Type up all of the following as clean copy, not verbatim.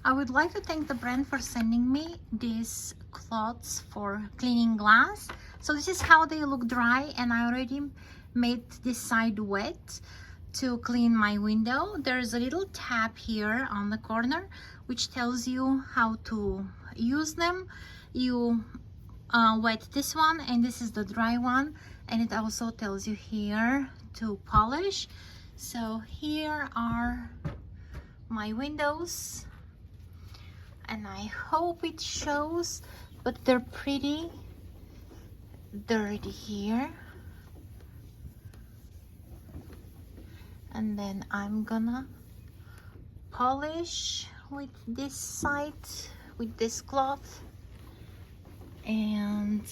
I would like to thank the brand for sending me these cloths for cleaning glass. So this is how they look dry, and I already made this side wet to clean my window. There's a little tab here on the corner which tells you how to use them. You wet this one, and this is the dry one, and it also tells you here to polish. So here are my windows, and I hope it shows, but they're pretty dirty here. And then I'm gonna polish with this side with this cloth, and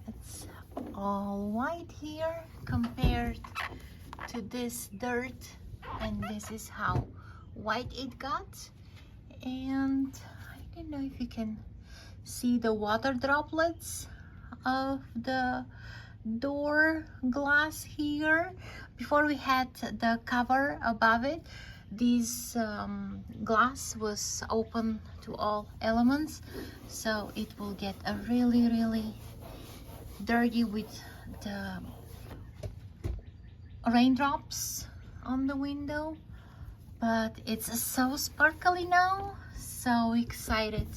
it's all white here compared to this dirt, and this is how white it got. And I don't know if you can see the water droplets of the door glass here. Before we had the cover above it, this glass was open to all elements, so it will get a really dirty with the raindrops on the window. But it's so sparkly now. So excited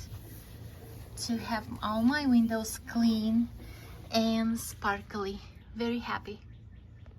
to have all my windows clean and sparkly. Very happy.